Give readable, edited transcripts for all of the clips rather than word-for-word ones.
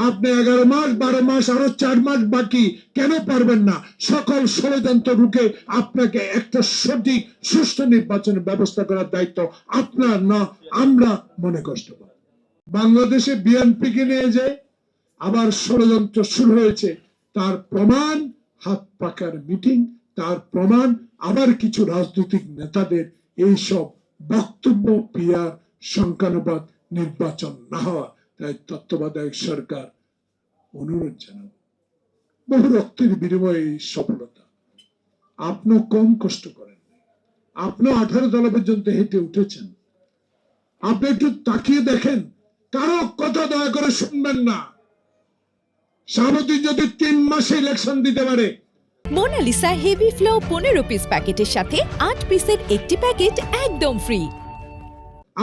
আপনি 11 মাস 12 মাস আরো 4 মাস বাকি, কেন পারবেন না? সকল ষড়যন্ত্র রুখে আপনাকে একটা সঠিক সুষ্ঠু নির্বাচনের ব্যবস্থা করার দায়িত্ব আপনার, না আমরা মনে কষ্ট পাই। বাংলাদেশে বিএনপিকে নিয়ে যে আবার ষড়যন্ত্র শুরু হয়েছে, তার প্রমাণ হাত পাকার মিটিং, তার প্রমাণ আবার কিছু রাজনৈতিক নেতাদের এইসব বক্তব্য, পিয়ার, সংখ্যানুপাত, নির্বাচন না হওয়া। তাই তত্ত্বাবধায়ক সরকার অনুরোধ জানাব, বহু রক্তের বিনিময়ে এই সফলতা, আপনি কম কষ্ট করেন, আপনি 18 তলা পর্যন্ত হেঁটে উঠেছেন। আপনি একটু তাকিয়ে দেখেন, কারো কথা দয়া করে শুনবেন না। শাহাবুদ্দিন যদি 3 মাসে ইলেকশন দিতে পারে। মোনালিসা হেভি ফ্লো 15 পিস প্যাকেটের সাথে 8 পিসের একটি প্যাকেট একদম ফ্রি।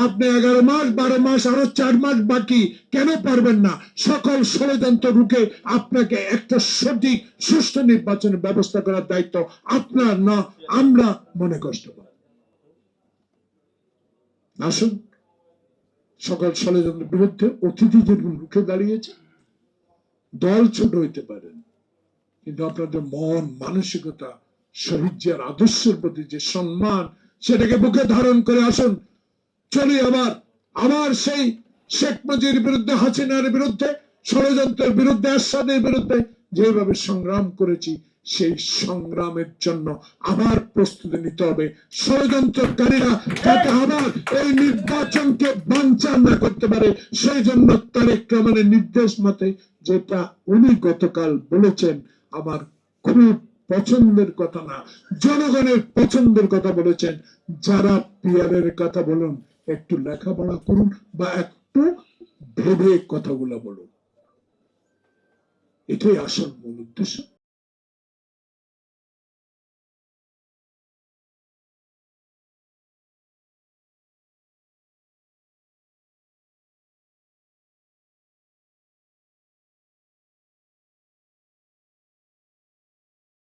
আপনি 11 মাস 12 মাস আরো 4 মাস বাকি, কেন পারবেন না? সকল ষড়যন্ত্র রুখে আপনাকে একটা সঠিক সুষ্ঠু নির্বাচনের ব্যবস্থা করার দায়িত্ব আপনার, না আমরা মনে কষ্ট পাই। আসুন, সকল ষড়যন্ত্রের বিরুদ্ধে অতিথি যেরকম রুখে দাঁড়িয়েছে, দল ছোট হইতে পারেন, কিন্তু আপনাদের মন মানসিকতা, শহীদ জিয়ার আদর্শের প্রতি যে সম্মান, সেটাকে বুকে ধারণ করে আসুন। চলি আবার সেই শেখ মুজিবের বিরুদ্ধে, হাসিনার বিরুদ্ধে, ষড়যন্ত্রের বিরুদ্ধে, এরশাদের বিরুদ্ধে যেভাবে সংগ্রাম করেছি, সেই সংগ্রামের জন্য আবার প্রস্তুতি নিতে হবে। ষড়যন্ত্রকারীরা যাতে আবার এই নির্বাচনকে বানচাল না করতে পারে, সেই জন্য তারেক রহমানের নির্দেশ মতে, যেটা উনি গতকাল বলেছেন, আমার খুব পছন্দের কথা না, জনগণের পছন্দের কথা বলেছেন। যারা পিয়ারের কথা বলুন, একটু লেখাপড়া করুন বা একটু ভেবে কথাগুলো বলুন, এটাই আসল মূল উদ্দেশ্য।